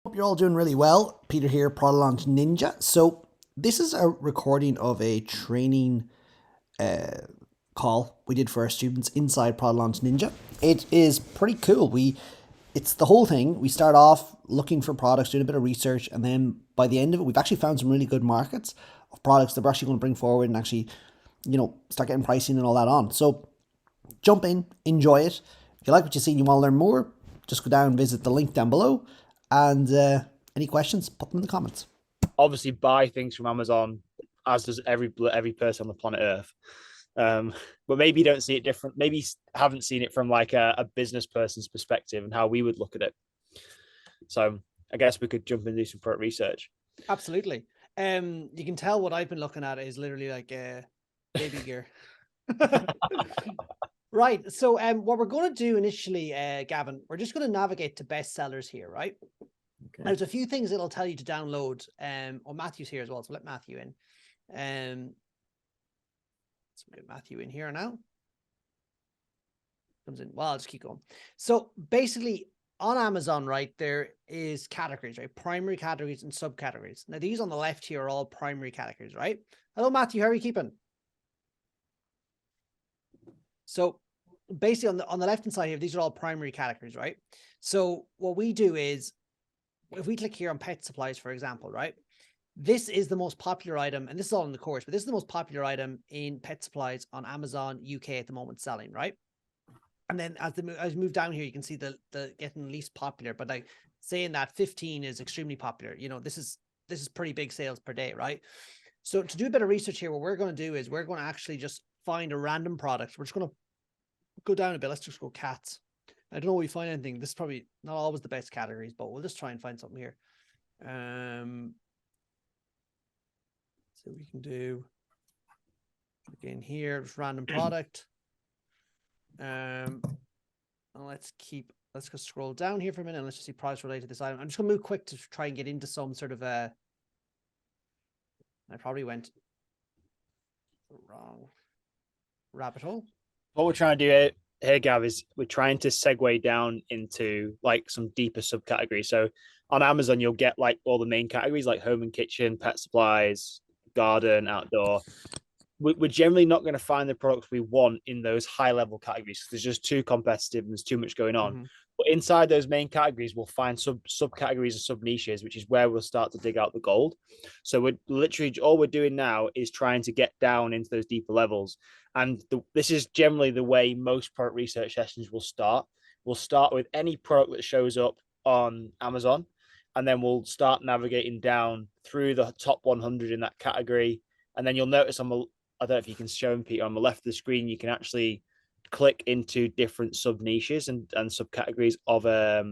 Hope you're all doing really well. Peter here, Product Launch Ninja. So this is a recording of a training call we did for our students inside Product Launch Ninja. It is pretty cool. It's the whole thing. We start off looking for products, doing a bit of research, and then by the end of it, we've actually found some really good markets of products that we're actually going to bring forward and actually, start getting pricing and all that on. So jump in, enjoy it. If you like what you see and you want to learn more, just go down and visit the link down below. And any questions, put them in the comments. Obviously, buy things from Amazon, as does every person on the planet Earth. But maybe you don't see it different. Maybe you haven't seen it from like a business person's perspective and how we would look at it. So I guess we could jump and do some product research. Absolutely. You can tell what I've been looking at is literally like baby gear. Right. So what we're going to do initially, Gavin, we're just going to navigate to bestsellers here, right? Okay. There's a few things it'll tell you to download. Matthew's here as well, so let Matthew in. Let's get Matthew in here now. Comes in. Well, I'll just keep going. So basically, on Amazon, right, there is categories, right? Primary categories and subcategories. Now, these on the left here are all primary categories, right? Hello, Matthew. How are you keeping? So basically on the left-hand side here, these are all primary categories, right? So what we do is, if we click here on pet supplies, for example, right? This is the most popular item, and this is all in the course, but this is the most popular item in pet supplies on Amazon UK at the moment selling, right? And then as we move down here, you can see the getting least popular, but like saying that 15 is extremely popular. You know, this is pretty big sales per day, right? So to do a bit of research here, what we're going to do is we're going to actually just find a random product. We're just going to go down a bit. Let's just go cats. I don't know if we find anything. This is probably not always the best categories, but we'll just try and find something here. So we can do again here, just random product. And let's go scroll down here for a minute and let's just see products related to this item. I'm just gonna move quick to try and get into some sort of I probably went wrong rabbit hole. What we're trying to do here, Gav, is we're trying to segue down into like some deeper subcategories. So on Amazon, you'll get like all the main categories like home and kitchen, pet supplies, garden, outdoor. We're generally not going to find the products we want in those high level categories because there's just too competitive and there's too much going on. Mm-hmm. But inside those main categories, we'll find subcategories and sub niches, which is where we'll start to dig out the gold. So we're literally all we're doing now is trying to get down into those deeper levels. And this is generally the way most product research sessions will start. We'll start with any product that shows up on Amazon, and then we'll start navigating down through the top 100 in that category. And then you'll notice I don't know if you can show them, Peter, on the left of the screen, you can actually click into different sub niches and subcategories of a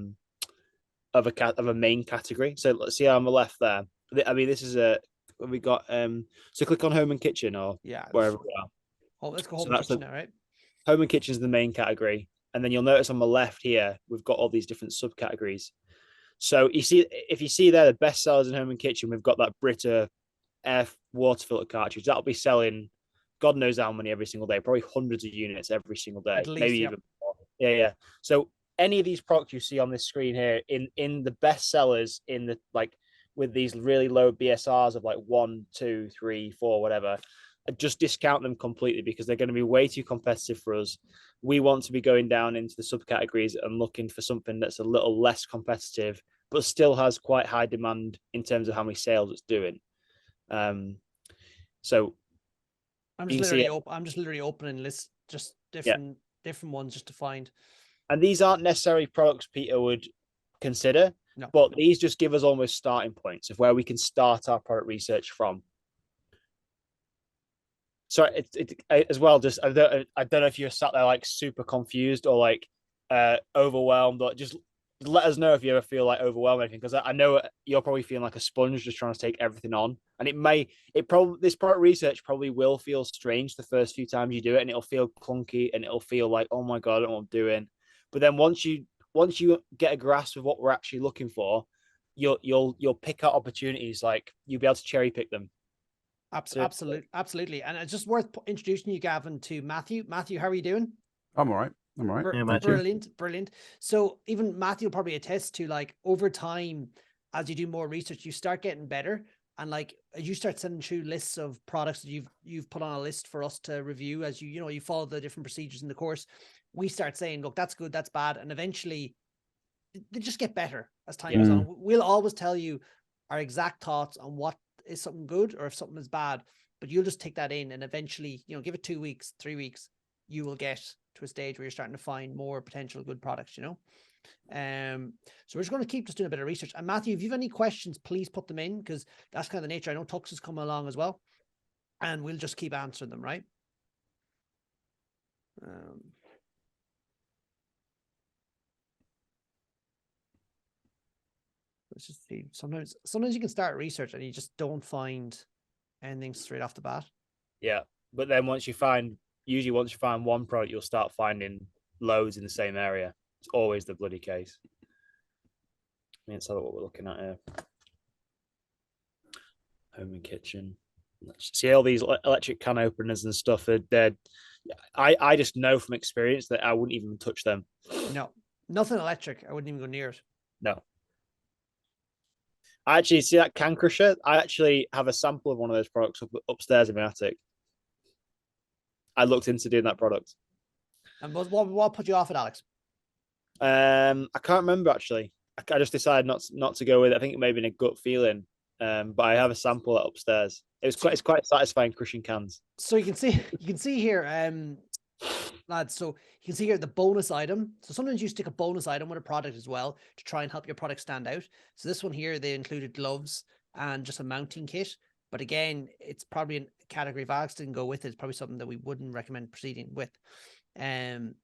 main category. So let's see on the left there. I mean, this is we got so click on home and kitchen or wherever we are. Oh, let's go home and kitchen now, right? Home and kitchen is the main category. And then you'll notice on the left here, we've got all these different subcategories. So if you see there, the best sellers in home and kitchen, we've got that Brita air water filter cartridge. That'll be selling God knows how many every single day, probably hundreds of units every single day, maybe even more. Yeah. So any of these products you see on this screen here in the best sellers in the like with these really low BSRs of like 1, 2, 3, 4, whatever, just discount them completely because they're going to be way too competitive for us. We want to be going down into the subcategories and looking for something that's a little less competitive, but still has quite high demand in terms of how many sales it's doing. So I'm just literally opening lists, just different ones just to find. And these aren't necessarily products Peter would consider, but these just give us almost starting points of where we can start our product research from. So as well, just I don't know if you're sat there like super confused or like overwhelmed, or just let us know if you ever feel like overwhelmed or anything, because I know you're probably feeling like a sponge just trying to take everything on. And this product research probably will feel strange the first few times you do it, and it'll feel clunky and it'll feel like, oh my God, I don't know what I'm doing. But then once you get a grasp of what we're actually looking for, you'll pick out opportunities, like you'll be able to cherry pick them. Absolutely. And it's just worth introducing you, Gavin, to Matthew. Matthew, how are you doing? I'm all right. Yeah, brilliant. So even Matthew will probably attest to, like, over time, as you do more research, you start getting better. And like you start sending through lists of products that you've put on a list for us to review as you follow the different procedures in the course. We start saying, look, that's good, that's bad. And eventually they just get better as time goes on. We'll always tell you our exact thoughts on what is something good or if something is bad, but you'll just take that in and eventually, give it 2 weeks, 3 weeks, you will get to a stage where you're starting to find more potential good products, So we're just going to keep just doing a bit of research. And Matthew, if you have any questions, please put them in, because that's kind of the nature. I know Tux is coming along as well, and we'll just keep answering them, right? Let's just see. Sometimes you can start research and you just don't find anything straight off the bat. Yeah, but then once you find one product, you'll start finding loads in the same area. It's always the bloody case. Let's have a look what we're looking at here. Home and kitchen. See all these electric can openers and stuff. I just know from experience that I wouldn't even touch them. No, nothing electric. I wouldn't even go near it. No. I actually see that can crusher. I actually have a sample of one of those products upstairs in my attic. I looked into doing that product. And what put you off it, Alex? I can't remember actually. I just decided not to go with it. I think it may have been a gut feeling. But I have a sample upstairs. It's quite satisfying crushing cans. So you can see here, lads. So you can see here the bonus item. So sometimes you stick a bonus item with a product as well to try and help your product stand out. So this one here, they included gloves and just a mounting kit. But again, it's probably a category if Alex didn't go with it. It's probably something that we wouldn't recommend proceeding with. So I'm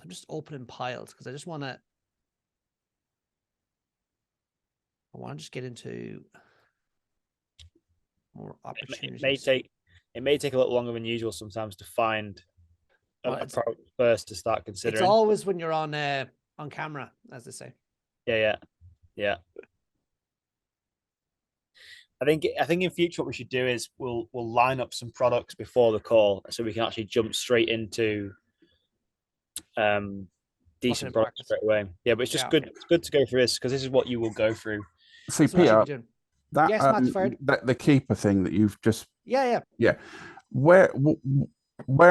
just opening piles because I want to just get into more opportunities. It may take a little longer than usual sometimes to find a product first to start considering. It's always when you're on camera, as they say. Yeah. I think in future what we should do is we'll line up some products before the call so we can actually jump straight into decent products straight away. Yeah, but it's just good. It's good to go through this because this is what you will go through. See, Peter, that yes, the keeper thing that you've just yeah. Where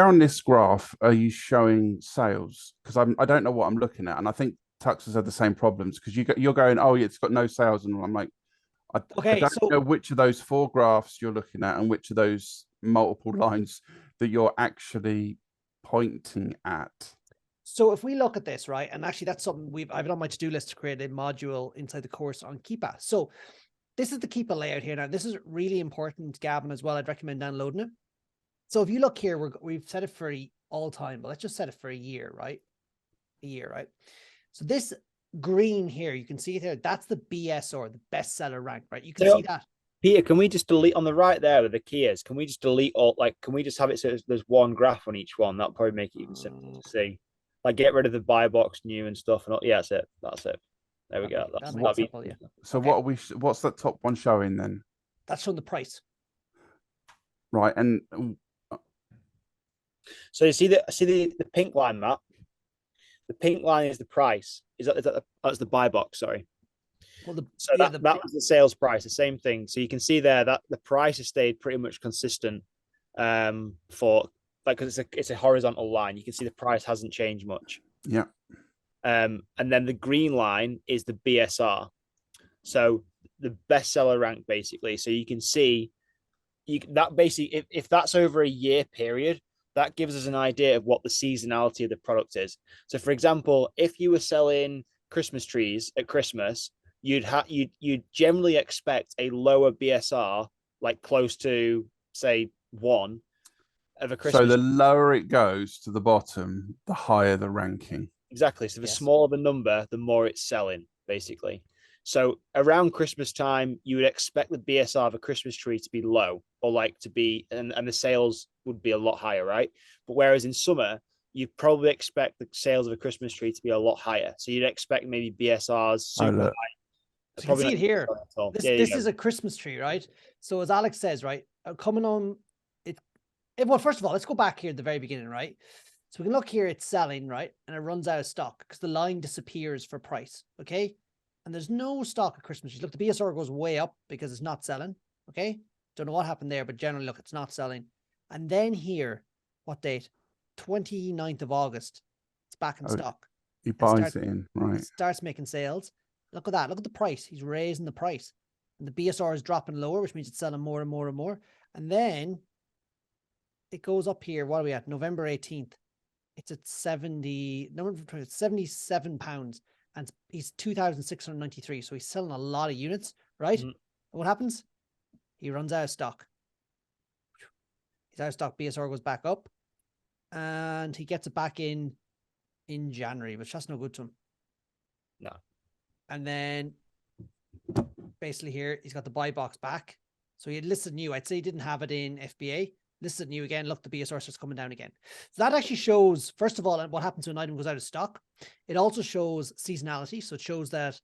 on this graph are you showing sales? Because I don't know what I'm looking at, and I think Tux has had the same problems because you're going, oh, it's got no sales, and I'm like, I don't know which of those 4 graphs you're looking at and which of those multiple lines that you're actually pointing at. So if we look at this, right, and actually that's something I've on my to-do list to create a module inside the course on Keepa. So this is the Keepa layout here. Now, this is really important, Gavin, as well. I'd recommend downloading it. So if you look here, we've set it for all time, but let's just set it for a year, right? Right? So this green here, you can see it here. That's the BSR, the bestseller rank, right? You can see that. Peter, can we just delete on the right there with the keys? Can we just delete all, can we just have it so there's one graph on each one? That'll probably make it even simpler to see. Get rid of the buy box new and stuff. And yeah, that's it. There we go. That'd be simple, yeah. So okay. What's that top one showing then? That's showing the price. Right. And so you see the pink line, Matt? The pink line is the price. That's the buy box, sorry. Well, that was the sales price, the same thing. So you can see there that the price has stayed pretty much consistent because it's a horizontal line. You can see the price hasn't changed much. Yeah. And then the green line is the BSR. So the bestseller rank, basically. So you can see that basically, if that's over a year period, that gives us an idea of what the seasonality of the product is. So for example, if you were selling Christmas trees at Christmas, you'd generally expect a lower BSR, close to say 1 of a Christmas. So the lower it goes to the bottom, the higher the ranking. Exactly. So the smaller the number, the more it's selling, basically. So around Christmas time, you would expect the BSR of a Christmas tree to be low, or to be, and the sales would be a lot higher, right? But whereas in summer, you'd probably expect the sales of a Christmas tree to be a lot higher. So you'd expect maybe BSRs super high. So you can see it here. This is a Christmas tree, right? So as Alex says, right, coming on it. Well, first of all, let's go back here at the very beginning, right? So we can look here, it's selling, right? And it runs out of stock because the line disappears for price, okay? and there's no stock of Christmas trees. Look, the BSR goes way up because it's not selling. Okay. Don't know what happened there, but generally, look, it's not selling. And then here, what date? 29th of August. It's back in Oh, stock. He And buys it in, right? starts making sales. Look at that. Look at the price. He's raising the price. And the BSR is dropping lower, which means it's selling more and more and more. And then it goes up here. What are we at? November 18th. It's at 77 pounds. And he's 2,693. So he's selling a lot of units, right? Mhm. And what happens? He runs out of stock. He's out of stock. BSR goes back up. And he gets it back in January, which that's no good to him. No. And then basically here, he's got the buy box back. So he had listed new. I'd say he didn't have it in FBA. Listed new again. Look, the BSR starts coming down again. So that actually shows, first of all, what happens when an item goes out of stock. It also shows seasonality. So it shows that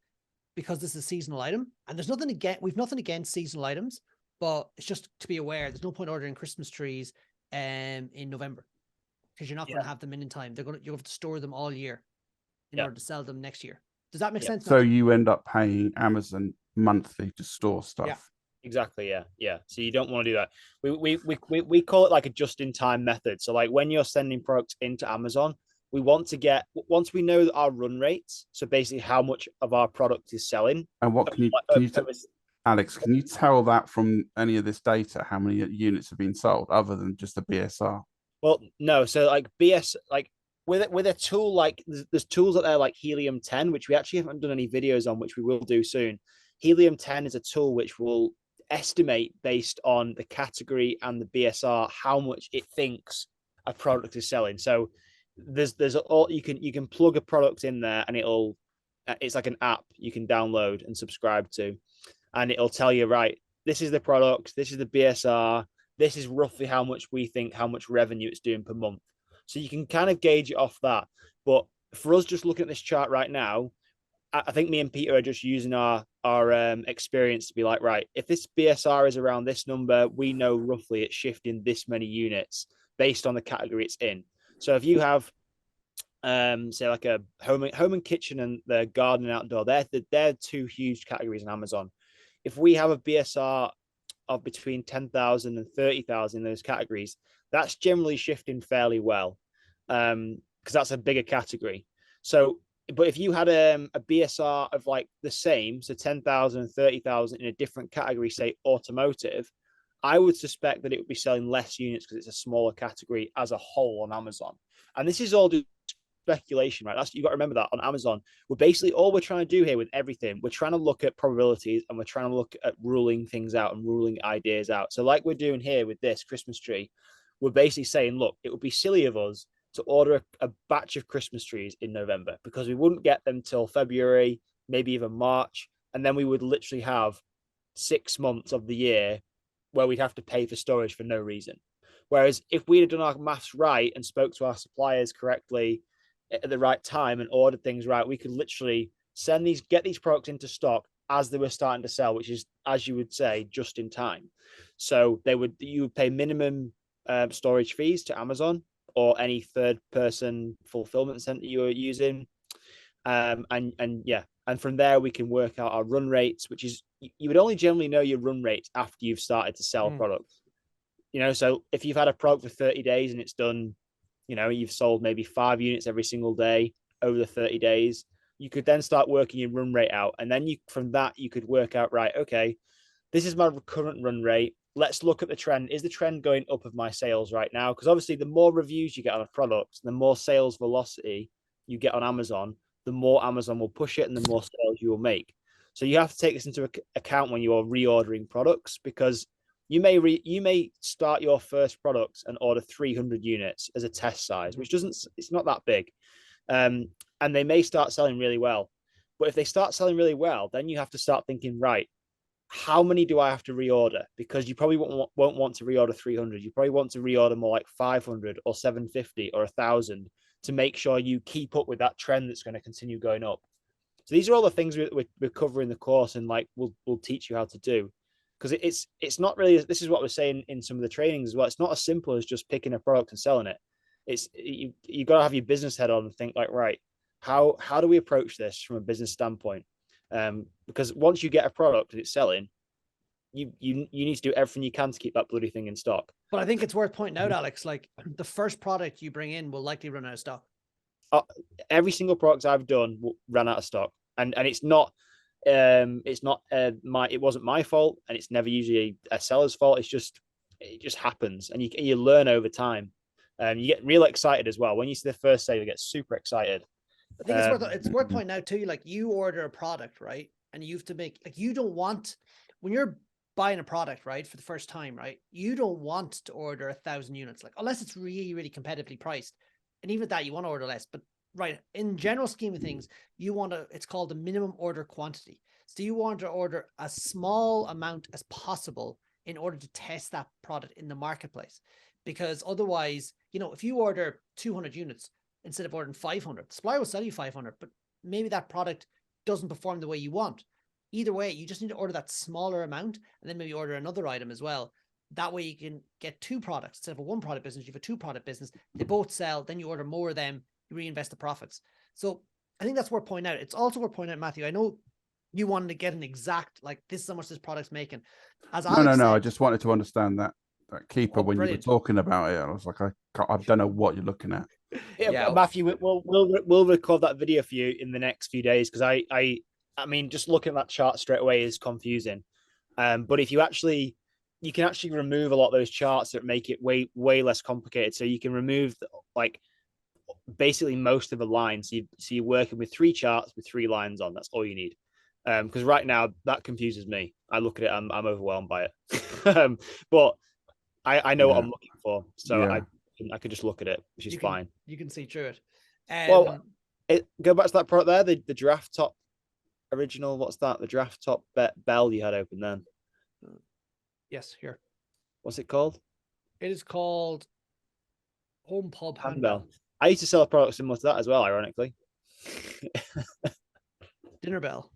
because this is a seasonal item, and there's nothing we've nothing against seasonal items, but it's just to be aware, there's no point ordering Christmas trees in November because you're not going to have them in time. You have to store them all year in order to sell them next year. Does that make sense? So you end up paying Amazon monthly to store stuff. Yeah. Exactly. Yeah. So you don't want to do that. We call it like a just-in-time method. So like when you're sending products into Amazon, we want to get, once we know our run rates, so basically how much of our product is selling. And what Alex, can you tell that from any of this data how many units have been sold other than just the BSR? Well, no. So like with a tool like there's tools out there like Helium 10, which we actually haven't done any videos on, which we will do soon. Helium 10 is a tool which will estimate based on the category and the BSR how much it thinks a product is selling. So there's all you can plug a product in there and it's like an app you can download and subscribe to, and it'll tell you, right, this is the product, this is the BSR, this is roughly how much revenue it's doing per month. So you can kind of gauge it off that. But for us, just looking at this chart right now, I think me and Peter are just using our experience to be like, right, if this BSR is around this number, we know roughly it's shifting this many units based on the category it's in. So if you have, say like a home and kitchen and the garden and outdoor, they're two huge categories on Amazon. If we have a BSR of between 10,000 and 30,000 in those categories, that's generally shifting fairly well, because that's a bigger category. So, but if you had a BSR of like the same, so 10,000 and 30,000 in a different category, say automotive, I would suspect that it would be selling less units because it's a smaller category as a whole on Amazon. And this is all just speculation, right? That's, you got to remember that on Amazon, we're basically, all we're trying to do here with everything, we're trying to look at probabilities and we're trying to look at ruling things out and ruling ideas out. So like we're doing here with this Christmas tree, we're basically saying, look, it would be silly of us to order a batch of Christmas trees in November because we wouldn't get them till February, maybe even March. And then we would literally have 6 months of the year where we'd have to pay for storage for no reason. Whereas if we'd have done our maths right and spoke to our suppliers correctly at the right time and ordered things right, we could literally get these products into stock as they were starting to sell, which is, as you would say, just in time. So you would pay minimum storage fees to Amazon or any third-person fulfillment center you are using, and from there we can work out our run rates, which is, you would only generally know your run rates after you've started to sell products. So if you've had a product for 30 days and it's done, you've sold maybe 5 units every single day over the 30 days, you could then start working your run rate out, and then from that you could work out, right, okay, this is my current run rate. Let's look at the trend. Is the trend going up of my sales right now? Because obviously the more reviews you get on a product, the more sales velocity you get on Amazon, the more Amazon will push it and the more sales you will make. So you have to take this into account when you are reordering products, because you may start your first product and order 300 units as a test size, which it's not that big. And they may start selling really well. But if they start selling really well, then you have to start thinking, right, how many do I have to reorder? Because you probably won't want to reorder 300. You probably want to reorder more like 500 or 750 or 1,000 to make sure you keep up with that trend that's going to continue going up. So these are all the things we're covering the course, and like we'll teach you how to do. Because it's not really, this is what we're saying in some of the trainings as well. It's not as simple as just picking a product and selling it. It's you got to have your business head on and think like, right, how do we approach this from a business standpoint? Because once you get a product and it's selling, you need to do everything you can to keep that bloody thing in stock. But I think it's worth pointing out, Alex, like the first product you bring in will likely run out of stock. Every single product I've done ran out of stock, and it's not it wasn't my fault, and it's never usually a seller's fault. It just happens, and you learn over time. You get real excited as well when you see the first sale. You get super excited. I think it's worth pointing out too. Like you order a product, right, and you have to make like you don't want when you're buying a product, right, for the first time, right, you don't want to order 1,000 units, like unless it's really, really competitively priced. And even at that, you want to order less. But right, in general scheme of things, you want to, it's called the minimum order quantity. So you want to order a small amount as possible in order to test that product in the marketplace. Because otherwise, you know, if you order 200 units instead of ordering 500, the supplier will sell you 500, but maybe that product doesn't perform the way you want. Either way, you just need to order that smaller amount and then maybe order another item as well. That way you can get two products instead of a one product business. You have a two product business. They both sell. Then you order more of them. You reinvest the profits. So I think that's worth pointing out. It's also worth pointing out, Matthew. I know you wanted to get an exact, like this is how much this product's making. As Alex no. said, I just wanted to understand that keeper when brilliant. you were talking about it. I was like, I don't know what you're looking at. Yeah, Matthew, we'll record that video for you in the next few days because I mean, just looking at that chart straight away is confusing. But if you can actually remove a lot of those charts that make it way less complicated. So you can remove like basically most of the lines. So you're working with 3 charts with 3 lines on. That's all you need. Because right now that confuses me. I look at it, I'm overwhelmed by it. But I know what I'm looking for, so I could just look at it, which is fine. You can see through it. Well, go back to that product there, the draft top original. What's that? The draft top bell you had open then. Yes, here. What's it called? It is called Home Pub Handbell. I used to sell a product similar to that as well, ironically. Dinner bell.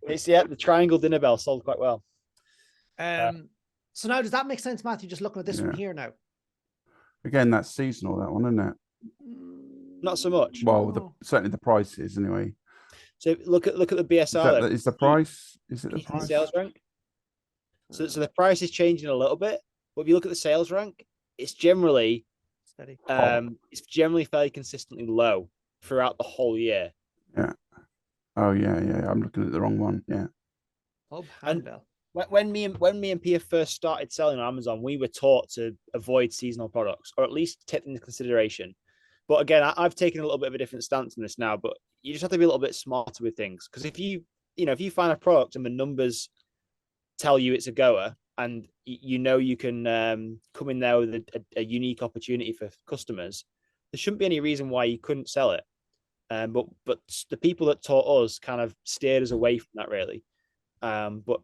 It's the triangle dinner bell sold quite well. So now does that make sense, Matthew? Just looking at this one here now. Again, that's seasonal, that one, isn't it? Not so much. Well, certainly the price is anyway. So look at the BSR. Is the price? Is it the price? Sales rank. So the price is changing a little bit, but if you look at the sales rank, it's generally steady. It's generally fairly consistently low throughout the whole year. Yeah. Oh yeah. I'm looking at the wrong one. Yeah. Pub handbell. When me and Pia first started selling on Amazon, we were taught to avoid seasonal products, or at least take them into consideration. But again, I've taken a little bit of a different stance on this now. But you just have to be a little bit smarter with things, because if you find a product and the numbers tell you it's a goer, and you can come in there with a unique opportunity for customers, there shouldn't be any reason why you couldn't sell it. But the people that taught us kind of steered us away from that, really. But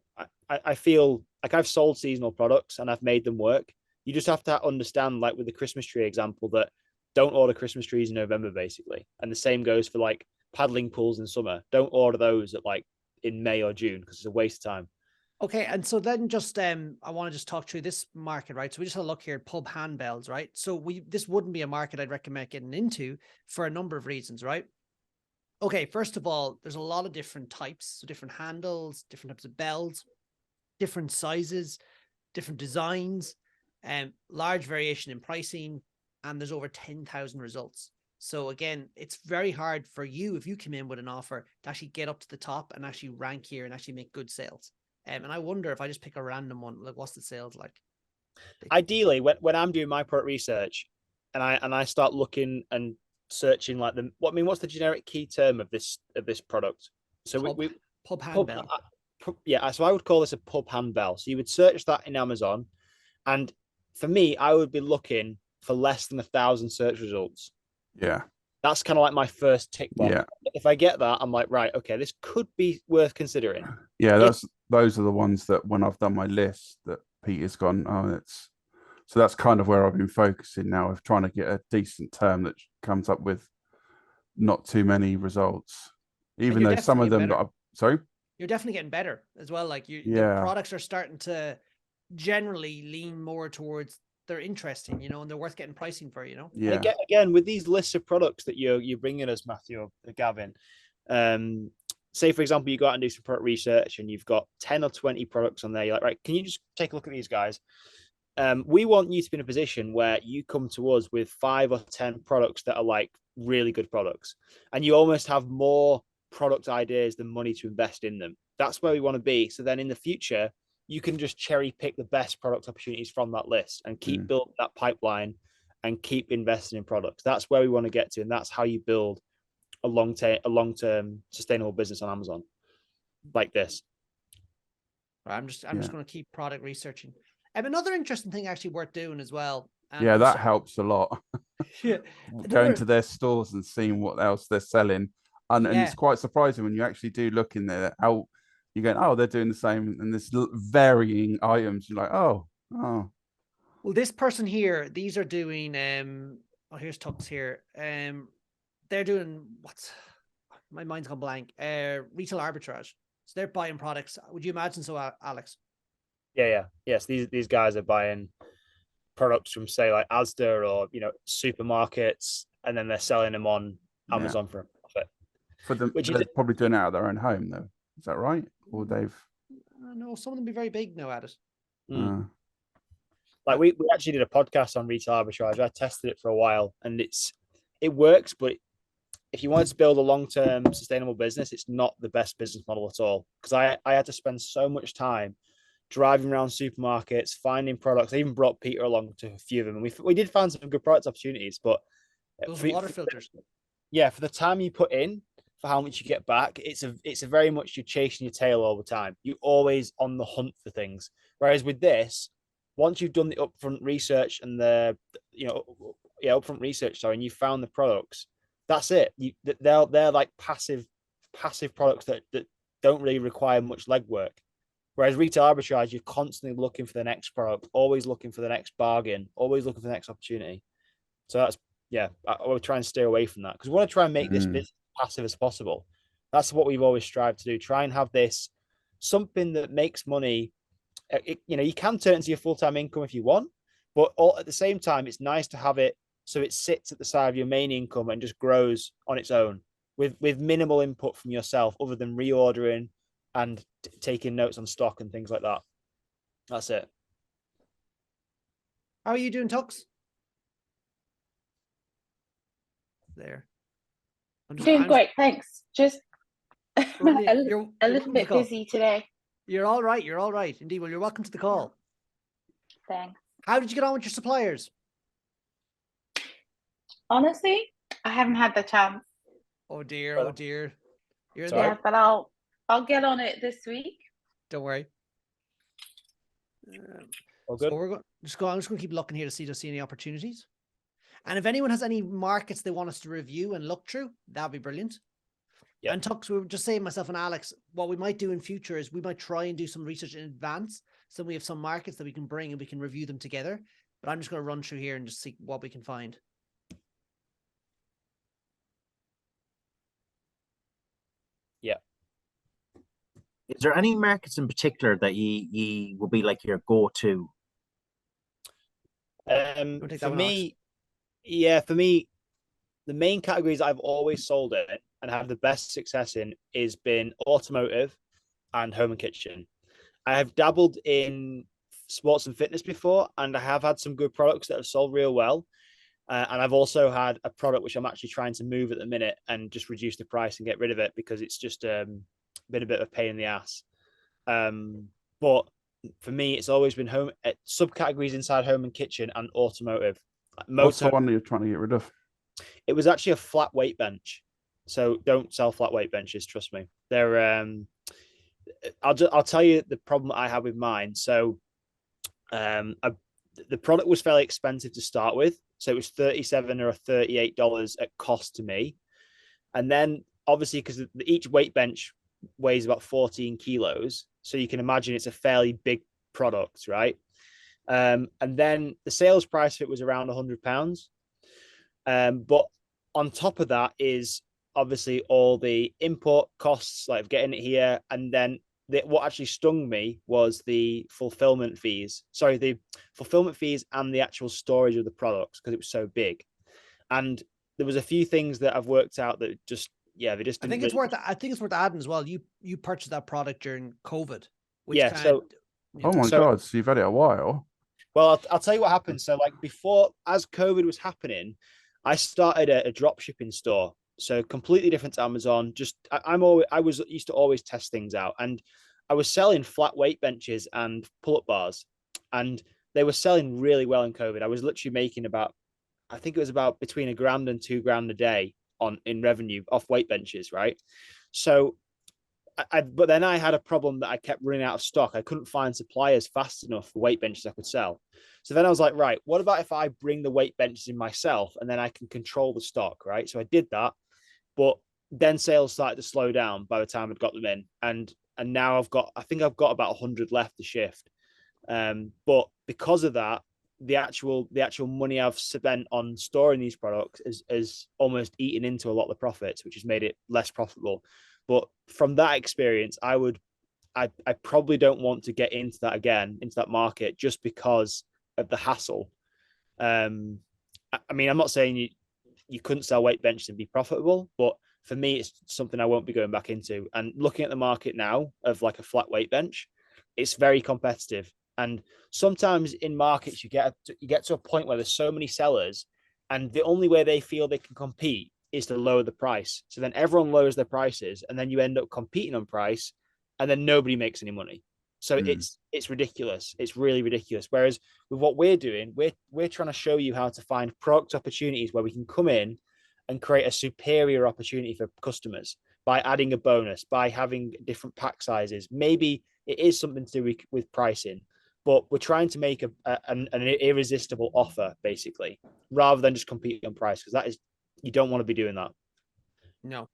I feel like I've sold seasonal products and I've made them work. You just have to understand, like with the Christmas tree example, that don't order Christmas trees in November, basically. And the same goes for like paddling pools in summer. Don't order those at like in May or June, because it's a waste of time. Okay, and so then just I want to just talk through this market, right? So we just had a look here at pub handbells, right? So this wouldn't be a market I'd recommend getting into for a number of reasons, right? Okay, first of all, there's a lot of different types, so different handles, different types of bells, different sizes, different designs, and large variation in pricing, and there's over 10,000 results. So again, it's very hard for you, if you come in with an offer, to actually get up to the top and actually rank here and actually make good sales. And I wonder if I just pick a random one, like what's the sales like? Ideally, when I'm doing my product research, and I start looking and searching like what's the generic key term of this product? So pub handbell. So I would call this a pub handbell. So you would search that in Amazon, and for me, I would be looking for less than 1,000 search results. Yeah. That's kind of like my first tick box. Yeah. If I get that, I'm like, right, okay, this could be worth considering. Yeah, those are the ones that when I've done my list that Peter's gone, so that's kind of where I've been focusing now, of trying to get a decent term that comes up with not too many results. Even though some of them sorry? You're definitely getting better as well. Like the products are starting to generally lean more towards they're interesting, and they're worth getting pricing for, Yeah. And again, with these lists of products that you're bringing us, Matthew or Gavin, say, for example, you go out and do some product research and you've got 10 or 20 products on there. You're like, right, can you just take a look at these guys? We want you to be in a position where you come to us with 5 or 10 products that are like really good products, and you almost have more product ideas than money to invest in them. That's where we want to be. So then in the future, you can just cherry pick the best product opportunities from that list and keep building that pipeline and keep investing in products. That's where we want to get to. And that's how you build a long-term sustainable business on Amazon like this. I'm just going to keep product researching. Another interesting thing actually worth doing as well. Yeah, that helps a lot. Yeah. Going to their stores and seeing what else they're selling. And it's quite surprising when you actually do look in there, how you're going, oh, they're doing the same, and there's varying items. You're like, oh. Well, this person here, these are doing here's Tux here. They're doing my mind's gone blank. Retail arbitrage. So they're buying products. Would you imagine so, Alex? Yes, these guys are buying products from, say, like Asda or supermarkets, and then they're selling them on Amazon for a profit. For them, they're probably doing it out of their own home, though. Is that right? Or they've? No, some of them be very big now at it. Like we actually did a podcast on retail arbitrage. I tested it for a while, and it works, but if you wanted to build a long-term sustainable business, it's not the best business model at all. Because I had to spend so much time driving around supermarkets, finding products. I even brought Peter along to a few of them, and we did find some good product opportunities. But those water filters, for the time you put in, for how much you get back, it's a very much you're chasing your tail all the time. You're always on the hunt for things. Whereas with this, once you've done the upfront research and upfront research, and you found the products, that's it. They're like passive products that don't really require much legwork. Whereas retail arbitrage, you're constantly looking for the next product, always looking for the next bargain, always looking for the next opportunity. So that's, I will try and steer away from that, because we want to try and make this business passive as possible. That's what we've always strived to do. Try and have this something that makes money. You can turn it into your full-time income if you want, but at the same time, it's nice to have it so it sits at the side of your main income and just grows on its own with minimal input from yourself, other than reordering and taking notes on stock and things like that. That's it. How are you doing, Tux? There. I'm doing great, thanks. Just a little bit busy today. You're all right. You're all right. Indeed. Well, you're welcome to the call. Thanks. How did you get on with your suppliers? Honestly, I haven't had the chance. Oh dear. Oh dear. You're there. But I'll get on it this week. Don't worry. All good. So I'm just going to keep looking here to see any opportunities. And if anyone has any markets they want us to review and look through, that'd be brilliant. Yeah. And Tux, we were just saying, myself and Alex, what we might do in future is we might try and do some research in advance. So we have some markets that we can bring and we can review them together. But I'm just going to run through here and just see what we can find. Yeah. Is there any markets in particular that you will be like your go-to? For me, the main categories I've always sold in and have the best success in is been automotive and home and kitchen. I have dabbled in sports and fitness before, and I have had some good products that have sold real well. And I've also had a product which I'm actually trying to move at the minute and just reduce the price and get rid of it, because it's just been a bit of a pain in the ass. But for me, it's always been home subcategories inside home and kitchen and automotive. What's the one that you're trying to get rid of? It was actually a flat weight bench. So don't sell flat weight benches. Trust me. They're I'll tell you the problem I had with mine. So the product was fairly expensive to start with. So it was $37 or $38 at cost to me. And then obviously, because each weight bench weighs about 14 kilos. So you can imagine it's a fairly big product, right? And then the sales price of it was around £100. But on top of that is obviously all the import costs, like getting it here. And then what actually stung me was the fulfillment fees. Sorry, the fulfillment fees and the actual storage of the products, because it was so big. And there was a few things that I've worked out that just yeah, they just I didn't think it's really... worth I think it's worth adding as well. You purchased that product during COVID, which Yeah, kind of, Oh my God, so you've had it a while. well, I'll tell you what happened. So like before, as COVID was happening, I started a drop shipping store. So completely different to Amazon. Just I was used to always test things out, and I was selling flat weight benches and pull-up bars, and they were selling really well in COVID. I was literally making about, I think it was about between $1,000 and $2,000 a day in revenue off weight benches, right? So but then I had a problem that I kept running out of stock. I couldn't find suppliers fast enough for weight benches I could sell. So then I was like, right, what about if I bring the weight benches in myself and then I can control the stock, right? So I did that, but then sales started to slow down by the time I'd got them in, and now I think I've got about 100 left to shift. But because of that, the actual money I've spent on storing these products is almost eaten into a lot of the profits, which has made it less profitable. But from that experience, I probably don't want to get into that again, into that market, just because of the hassle. I mean, I'm not saying you couldn't sell weight benches and be profitable, but for me, it's something I won't be going back into. And looking at the market now of like a flat weight bench, it's very competitive. And sometimes in markets, you get to a point where there's so many sellers, and the only way they feel they can compete is to lower the price. So then everyone lowers their prices, and then you end up competing on price, and then nobody makes any money. So it's ridiculous. It's really ridiculous. Whereas with what we're doing, we're trying to show you how to find product opportunities where we can come in and create a superior opportunity for customers by adding a bonus, by having different pack sizes. Maybe it is something to do with pricing, but we're trying to make an irresistible offer, basically, rather than just competing on price, because you don't want to be doing that. No.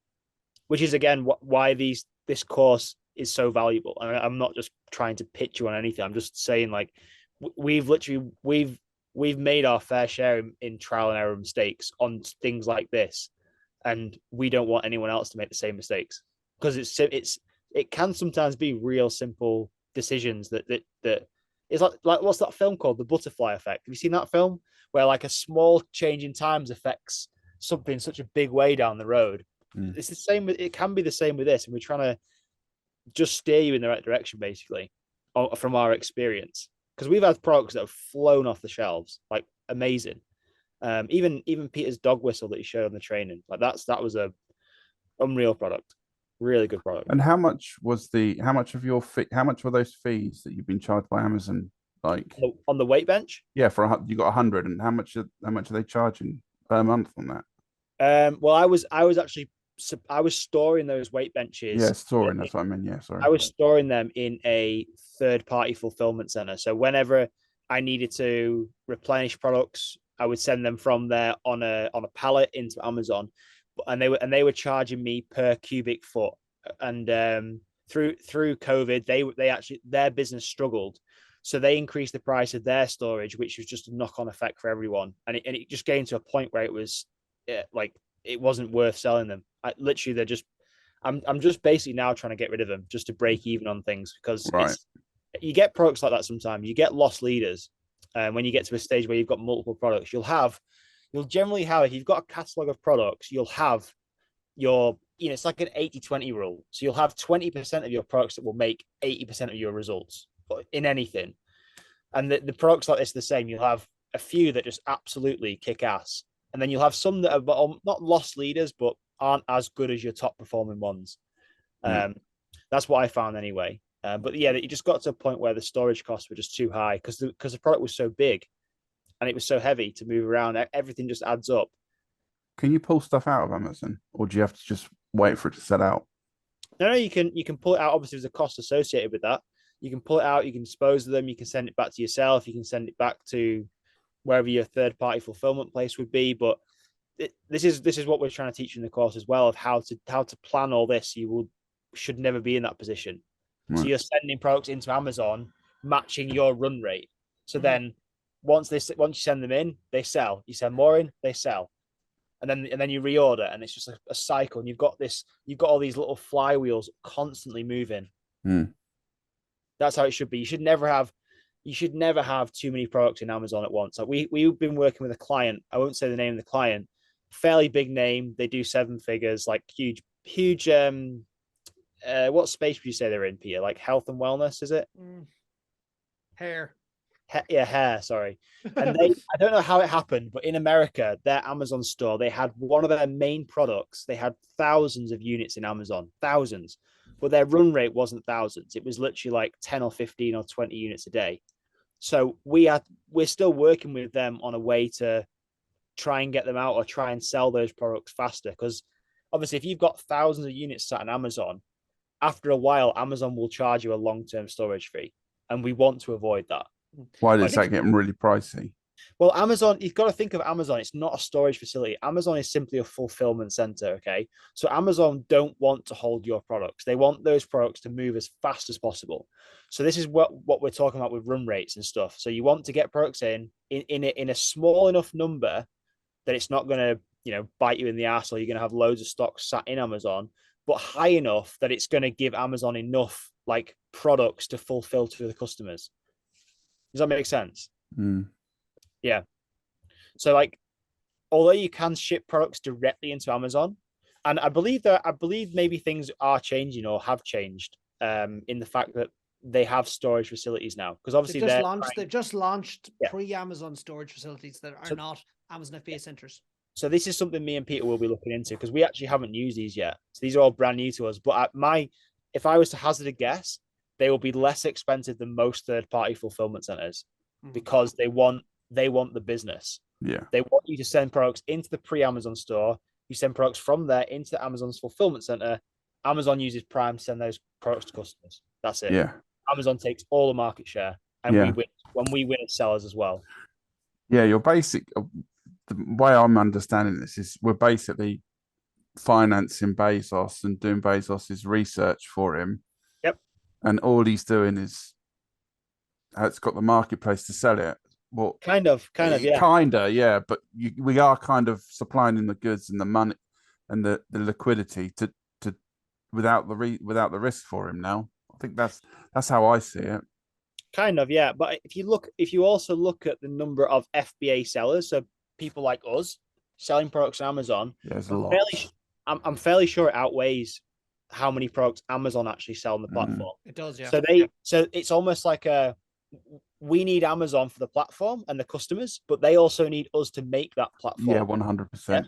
Which is, again, why this course is so valuable. And I'm not just trying to pitch you on anything. I'm just saying, like, we've made our fair share in trial and error mistakes on things like this, and we don't want anyone else to make the same mistakes, because it can sometimes be real simple decisions that it's like what's that film called, The Butterfly Effect? Have you seen that film, where like a small change in times affects something such a big way down the road? It's the same. It can be the same with this, and we're trying to just steer you in the right direction, basically, from our experience. Because we've had products that have flown off the shelves, like amazing. Even Peter's dog whistle that he showed on the training, like that was a unreal product, really good product. And how much were those fees that you've been charged by Amazon? Like on the weight bench? Yeah, you got 100, and how much are they charging per month on that? Well, I was storing those weight benches. Yeah, storing. That's what I mean. Yeah, sorry. I was storing them in a third-party fulfillment center. So whenever I needed to replenish products, I would send them from there on a pallet into Amazon, and they were charging me per cubic foot. And through COVID, they actually, their business struggled, so they increased the price of their storage, which was just a knock-on effect for everyone. And it just came to a point where it was like it wasn't worth selling them. I'm just basically now trying to get rid of them just to break even on things, because you get products like that sometimes. You get lost leaders. When you get to a stage where you've got multiple products, you'll generally have, if you've got a catalog of products, you'll have it's like an 80-20 rule. So you'll have 20% of your products that will make 80% of your results in anything. And the products like this are the same. You'll have a few that just absolutely kick ass. And then you'll have some that are not lost leaders, but aren't as good as your top performing ones. That's what I found anyway. But yeah, you just got to a point where the storage costs were just too high, because the product was so big and it was so heavy to move around. Everything just adds up. Can you pull stuff out of Amazon, or do you have to just wait for it to set out? No, you can pull it out. Obviously, there's a cost associated with that. You can pull it out, you can dispose of them, you can send it back to yourself, you can send it back to wherever your third-party fulfillment place would be. But this is what we're trying to teach you in the course as well, of how to plan all this. You should never be in that position. So you're sending products into Amazon, matching your run rate. So then once you send them in, they sell. You send more in, they sell. And then you reorder, and it's just a cycle. And you've got all these little flywheels constantly moving. That's how it should be. You should never have too many products in Amazon at once. Like we've been working with a client. I won't say the name of the client. Fairly big name. They do 7 figures, like huge huge what space would you say they're in, Peter? Like health and wellness, is it? Hair. Yeah, hair, sorry. And they, I don't know how it happened, but in America, their Amazon store, they had one of their main products. They had thousands of units in Amazon, thousands, but their run rate wasn't thousands. It was literally like 10 or 15 or 20 units a day. So we're still working with them on a way to try and get them out or try and sell those products faster. Because obviously, if you've got thousands of units sat on Amazon, after a while, Amazon will charge you a long-term storage fee, and we want to avoid that. Why does that get really pricey? Well, Amazon, you've got to think of Amazon. It's not a storage facility. Amazon is simply a fulfillment center. Okay. So Amazon don't want to hold your products. They want those products to move as fast as possible. So this is what we're talking about with run rates and stuff. So you want to get products in a small enough number that it's not going to, bite you in the ass, or you're going to have loads of stock sat in Amazon, but high enough that it's going to give Amazon enough like products to fulfill to the customers. Does that make sense? Yeah. So like, although you can ship products directly into Amazon, and I believe maybe things are changing or have changed in the fact that they have storage facilities now, because obviously they've just launched pre-Amazon storage facilities that are not Amazon FBA centers. So this is something me and Peter will be looking into, because we actually haven't used these yet. So these are all brand new to us. But if I was to hazard a guess, they will be less expensive than most third-party fulfillment centers, because they want the business. Yeah. They want you to send products into the pre-Amazon store. You send products from there into Amazon's fulfillment center. Amazon uses Prime to send those products to customers. That's it. Yeah. Amazon takes all the market share, and we win when we win as sellers as well. Yeah, the way I'm understanding this is we're basically financing Bezos and doing Bezos's research for him. Yep. And all he's doing is it's got the marketplace to sell it. Well, kind of, yeah. But we are kind of supplying in the goods and the money and the liquidity to without the risk for him now. I think that's how I see it. Kind of, yeah. But if you also look at the number of FBA sellers, so people like us selling products on Amazon, there's a lot. I'm fairly sure it outweighs how many products Amazon actually sell on the platform. It does, yeah. So it's almost like we need Amazon for the platform and the customers, but they also need us to make that platform. Yeah, 100%.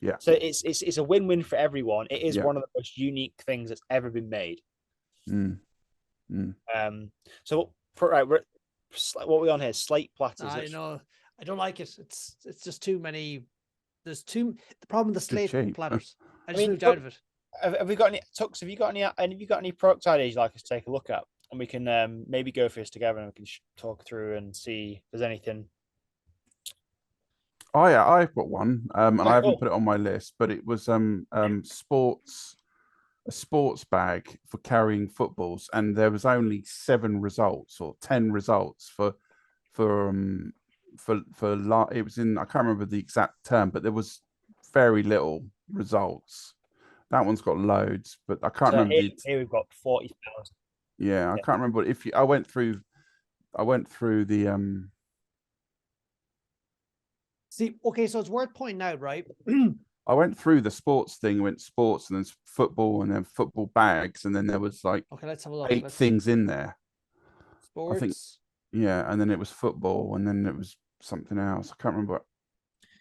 Yeah. So it's a win-win for everyone. It is one of the most unique things that's ever been made. So right, what are we on here? Slate platters. I know. I don't like it. It's just too many. The problem with the slate platters. I just moved out of it. Have we got any Tux? Have you got any product ideas you'd like us to take a look at? And we can maybe go through this together, and we can talk through and see if there's anything. Oh yeah, I've got one, and I haven't put it on my list, but it was a sports bag for carrying footballs, and there was only 7 results or 10 results for it was in, I can't remember the exact term, but there was very little results. That one's got loads, but I can't remember. Here we've got 40,000. Yeah, I can't remember I went through the See, okay, so it's worth pointing out, right? I went through the sports thing, went sports and then football and then football bags, and then there was like let's have a look. 8 things in there. Sports. I think, and then it was football, and then it was something else. I can't remember.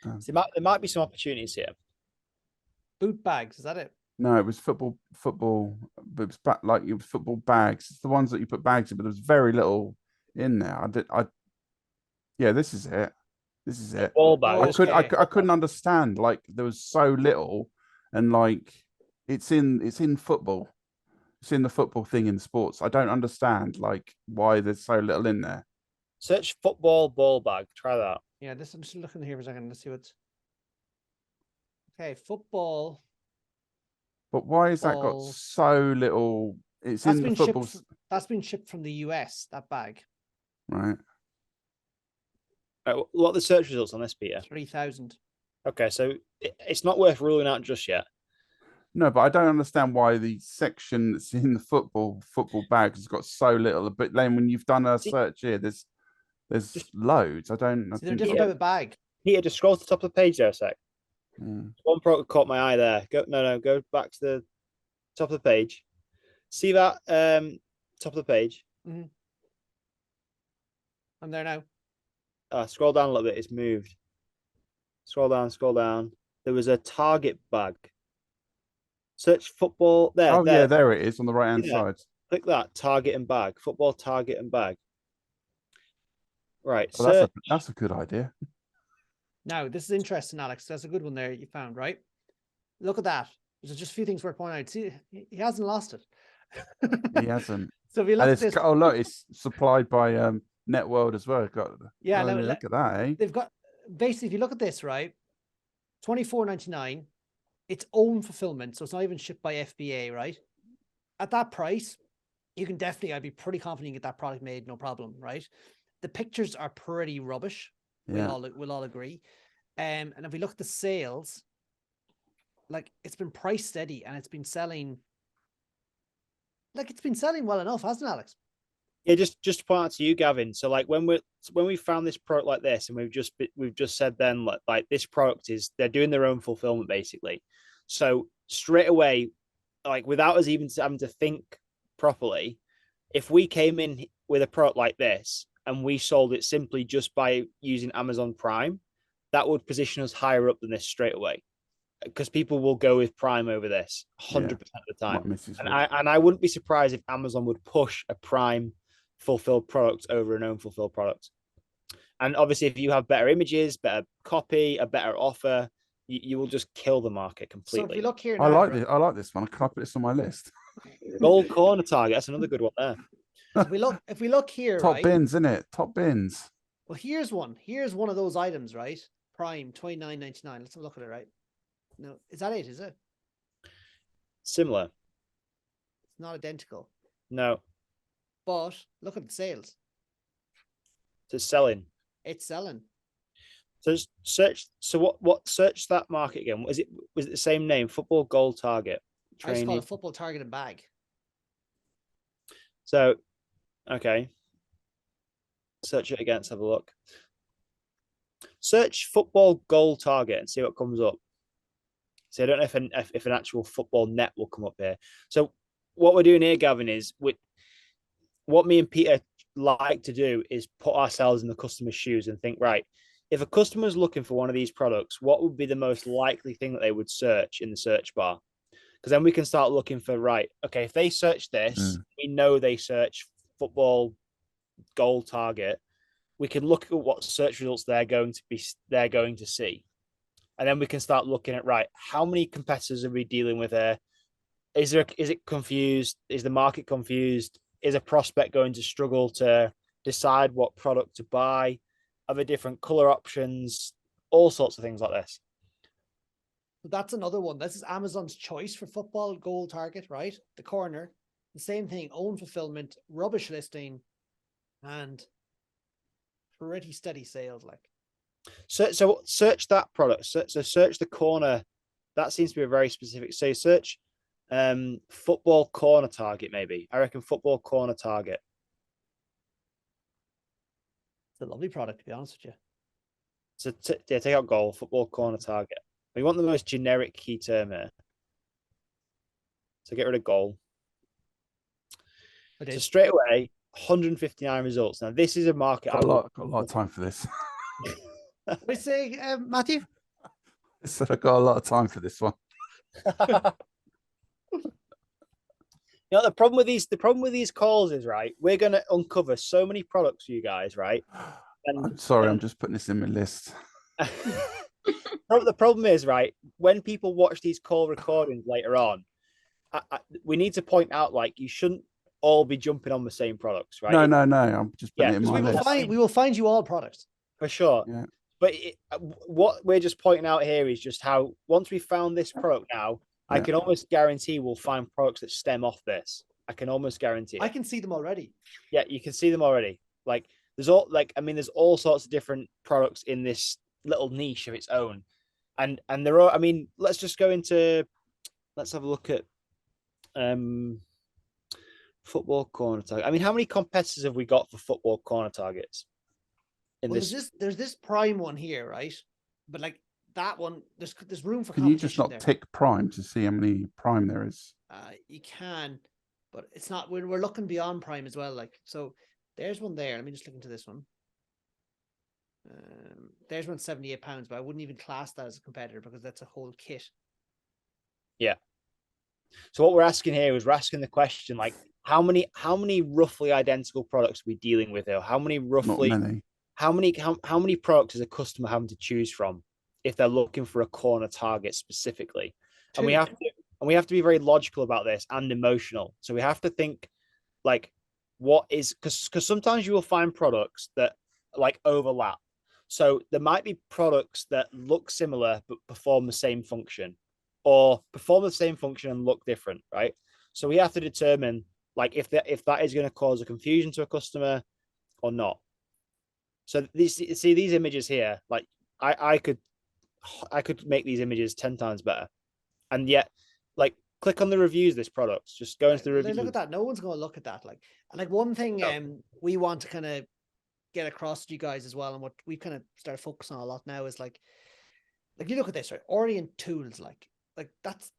So there might be some opportunities here. Boot bags, is that it? No, it was football, but it was football bags. It's the ones that you put bags in, but there was very little in there. This is it. This is it. Ball bags. I couldn't understand. Like there was so little, and like it's in football. It's in the football thing in sports. I don't understand like why there's so little in there. Search football ball bag. Try that. Yeah, I'm just looking here for a second. Let's see what's. Okay, football. But why has that got so little? It's in the football. That's been shipped from the US. That bag. Right. What are the search results on this, Peter? 3,000. Okay, so it's not worth ruling out just yet. No, but I don't understand why the section that's in the football bags has got so little. But then when you've done a search here, there's loads. I don't. They're a different type of bag. Peter, just scroll to the top of the page there a sec. One product caught my eye there. Go back to Top of the page. See that top of the page? I'm there now. Scroll down a little bit. It's moved. Scroll down, scroll down. There was a Target bag. Search football. There. Oh, yeah, there it is on the right-hand side. Click that. Target and bag. Football, target and bag. Right. Oh, that's a good idea. Now, this is interesting, Alex. That's a good one there you found, right? Look at that. There's just a few things worth pointing out. See, he hasn't lost it. He hasn't. So if you look at this, oh look, it's supplied by Networld as well. Yeah, look at that, eh? They've got basically, if you look at this, right, $24.99. It's own fulfillment, so it's not even shipped by FBA, right? At that price, you can definitely, I'd be pretty confident you get that product made, no problem, right? The pictures are pretty rubbish. Yeah. We'll all agree. And if we look at the sales, like it's been price steady and it's been selling well enough, hasn't it, Alex? Yeah, just to point out to you, Gavin. So like when we found this product like this, and we've just said then like this product they're doing their own fulfillment basically. So straight away, like without us even having to think properly, if we came in with a product like this and we sold it simply just by using Amazon Prime, that would position us higher up than this straight away, because people will go with Prime over this 100% of the time. And I wouldn't be surprised if Amazon would push a Prime fulfilled product over an own fulfilled product. And obviously, if you have better images, better copy, a better offer, you will just kill the market completely. So if you look here now, I like this one. Can I put this on my list? Gold corner target. That's another good one there. If we look here, top right? bins, isn't it? Top bins. Well, here's one. Here's one of those items, right? Prime $29.99. Let's have a look at it, right? No, is that it? Is it similar? It's not identical. No. But look at the sales. It's selling. It's selling. So search. So what? Search that market again. Was it the same name? Football goal target. I just call it football target and bag. So, okay. Search it again. Let's have a look. Search football goal target and see what comes up. So I don't know if an actual football net will come up here. So what we're doing here, Gavin, is what me and Peter like to do is put ourselves in the customer's shoes and think, right, if a customer's looking for one of these products, what would be the most likely thing that they would search in the search bar? Because then we can start looking for, right, okay, if they search this, we know they search football goal target. We can look at what search results they're going to see. And then we can start looking at, right, how many competitors are we dealing with here? Is it confused? Is the market confused? Is a prospect going to struggle to decide what product to buy? Are there different color options? All sorts of things like this. That's another one. This is Amazon's choice for football goal target, right? The corner. The same thing, own fulfillment, rubbish listing, and pretty steady sales. Like, so search that product. So search the corner. That seems to be a very specific. So search football corner target. Maybe I reckon football corner target. It's a lovely product, to be honest with you. So yeah, take out goal, football corner target. We want the most generic key term here. So get rid of goal. So straight away, 159 results. Now this is a market. Got a lot of time for this. What do you say, Matthew? I said I got a lot of time for this one. You know, the problem with these calls is, right, we're going to uncover so many products for you guys, right? And I'm sorry, I'm just putting this in my list. The problem is, right, when people watch these call recordings later on, we need to point out, like, you shouldn't all be jumping on the same products, right? No, I'm just putting it in my list. We will find you all products. For sure. Yeah. But what we're just pointing out here is just how once we found this product now, I can almost guarantee we'll find products that stem off this. I can almost guarantee it. I can see them already. Yeah, you can see them already. Like there's all sorts of different products in this little niche of its own. And there are, I mean, let's have a look at football corner target. I mean, how many competitors have we got for football corner targets? There's this prime one here, right? But like that one, there's room for Can you just competition not there. tick prime to see how many prime there is? You can, but it's not. We're looking beyond prime as well. Like, so there's one there. Let me just look into this one. There's one £78, but I wouldn't even class that as a competitor because that's a whole kit. Yeah. So what we're asking here is we're asking the question, like, how many roughly identical products are we dealing with here? How many roughly? Not many. How many products is a customer having to choose from if they're looking for a corner target specifically? And we have to be very logical about this and emotional. So we have to think, like, what is, because sometimes you will find products that like overlap. So there might be products that look similar but perform the same function, or perform the same function and look different, right? So we have to determine, like, if that is going to cause a confusion to a customer or not. So these images here, like, I could make these images 10 times better, and yet, like, click on the reviews of this product. Just go into the reviews. Look at that. No one's going to look at that. Like one thing we want to kind of get across to you guys as well, and what we kind of started focusing on a lot now is like you look at this, right? Orient Tools, like that's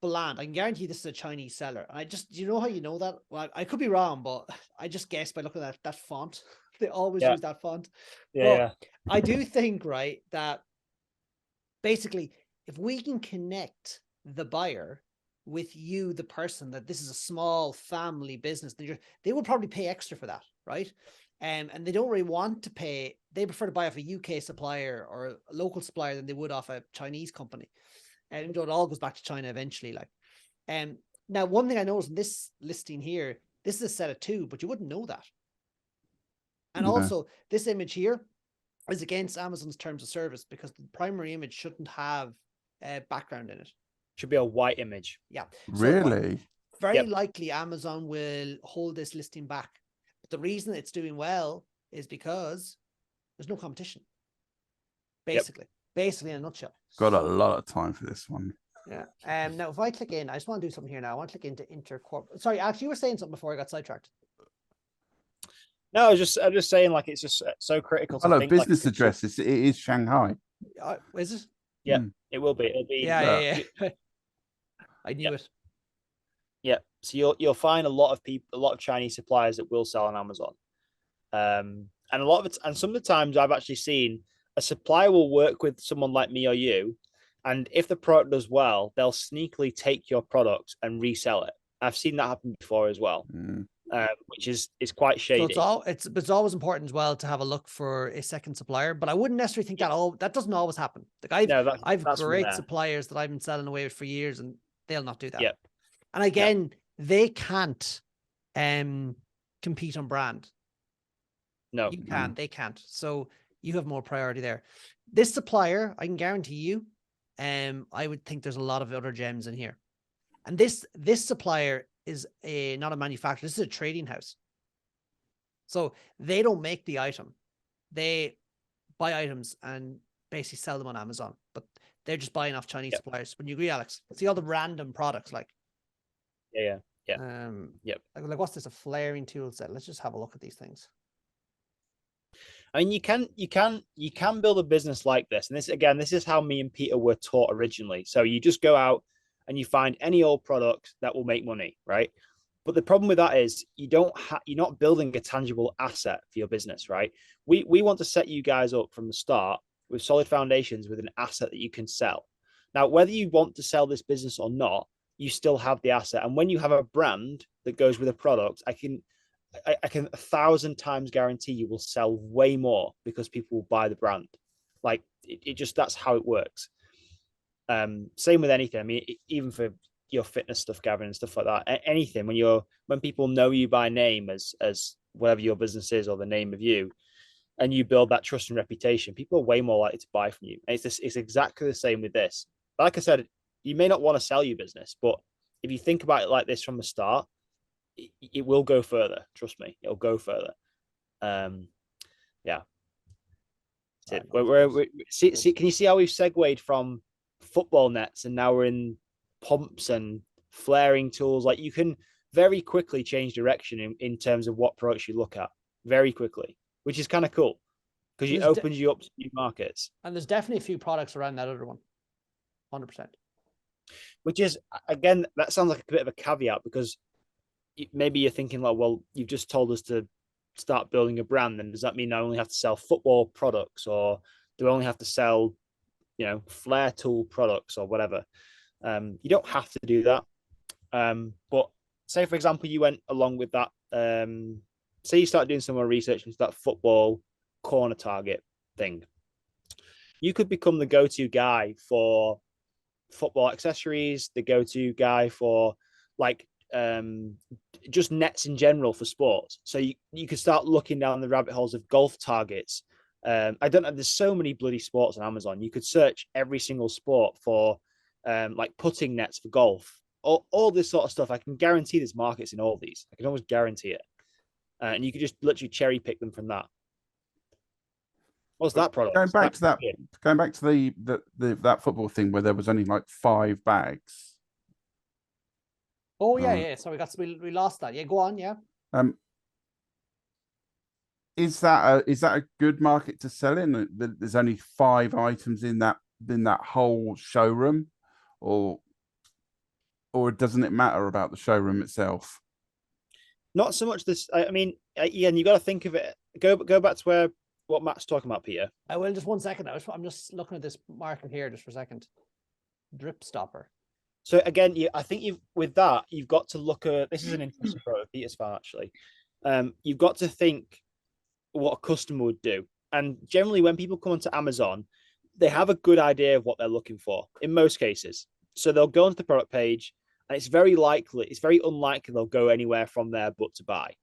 bland. I can guarantee this is a Chinese seller. And do you know how you know that? Well, I could be wrong, but I just guessed by looking at that font. They always use that font. Yeah. I do think, right, that basically if we can connect the buyer with you, the person, that this is a small family business, they will probably pay extra for that, right? And they don't really want to pay. They prefer to buy off a UK supplier or a local supplier than they would off a Chinese company. And it all goes back to China eventually. Like, now one thing I noticed in this listing here, this is a set of 2, but you wouldn't know that. And also, this image here is against Amazon's terms of service because the primary image shouldn't have a background in it. Should be a white image. Yeah. Really? So very likely Amazon will hold this listing back. But the reason it's doing well is because there's no competition. Basically in a nutshell. Got a lot of time for this one. Yeah. Now, if I click in, I just want to do something here now. I want to click into intercorp. Sorry, Alex, you were saying something before I got sidetracked. No, I'm just saying, like, it's just so critical. Hello, business address. It is Shanghai. Is it? Yeah, it will be. It'll be. Yeah. I knew it. Yeah. So you'll find a lot of Chinese suppliers that will sell on Amazon. And a lot of it, and some of the times I've actually seen a supplier will work with someone like me or you, and if the product does well, they'll sneakily take your product and resell it. I've seen that happen before as well. Which is quite shady. So it's always important as well to have a look for a second supplier, but I wouldn't necessarily think that doesn't always happen. Like I've great suppliers that I've been selling away with for years, and they'll not do that. Yeah. And again, they can't compete on brand. No, you can't. They can't. So you have more priority there. This supplier, I can guarantee you, I would think there's a lot of other gems in here. And this supplier is not a manufacturer. This is a trading house. So they don't make the item. They buy items and basically sell them on Amazon, but they're just buying off Chinese suppliers. Would you agree, Alex? See all the random products like. Yeah. Like what's this? A flaring tool set. Let's just have a look at these things. I mean, you can build a business like this. And this is how me and Peter were taught originally. So you just go out and you find any old product that will make money, right? But the problem with that is you're not building a tangible asset for your business, right? We want to set you guys up from the start with solid foundations with an asset that you can sell. Now, whether you want to sell this business or not, you still have the asset. And when you have a brand that goes with a product, I can 1,000 times guarantee you will sell way more because people will buy the brand. Like it just, that's how it works. Same with anything. I mean, even for your fitness stuff, Gavin, and stuff like that, anything, when people know you by name as whatever your business is or the name of you, and you build that trust and reputation, people are way more likely to buy from you. And it's exactly the same with this. Like I said, you may not want to sell your business, but if you think about it like this from the start, it will go further. Trust me, it'll go further. Yeah. See, can you see how we've segued from football nets and now we're in pumps and flaring tools? Like, you can very quickly change direction in terms of what products you look at very quickly, which is kind of cool. because it opens you up to new markets. And there's definitely a few products around that other one, 100%. Which is, again, that sounds like a bit of a caveat, because maybe you're thinking, like, well, you've just told us to start building a brand, then does that mean I only have to sell football products, or do I only have to sell, flare tool products or whatever? You don't have to do that. But say, for example, you went along with that. Say you start doing some more research into that football corner target thing. You could become the go-to guy for football accessories, the go-to guy for like just nets in general for sports. So you could start looking down the rabbit holes of golf targets. I don't know. There's so many bloody sports on Amazon. You could search every single sport for like putting nets for golf, all this sort of stuff. I can guarantee there's markets in all these. I can almost guarantee it. And you could just literally cherry pick them from that. What's that product? Going back to that football thing where there was only like 5 bags. Oh yeah. So we lost that. Yeah, go on. Yeah. Is that a good market to sell in? There's only 5 items in that whole showroom, or doesn't it matter about the showroom itself? Not so much this. I mean, Ian, you got to think of it. Go back to what Matt's talking about, Peter. Well, just 1 second. I'm just looking at this market here just for a second. Drip stopper. So again, I think you've got to look at. This is an interesting product, Peter's fan, actually. You've got to think what a customer would do. And generally, when people come onto Amazon, they have a good idea of what they're looking for in most cases. So they'll go onto the product page, and it's very unlikely they'll go anywhere from there but to buy.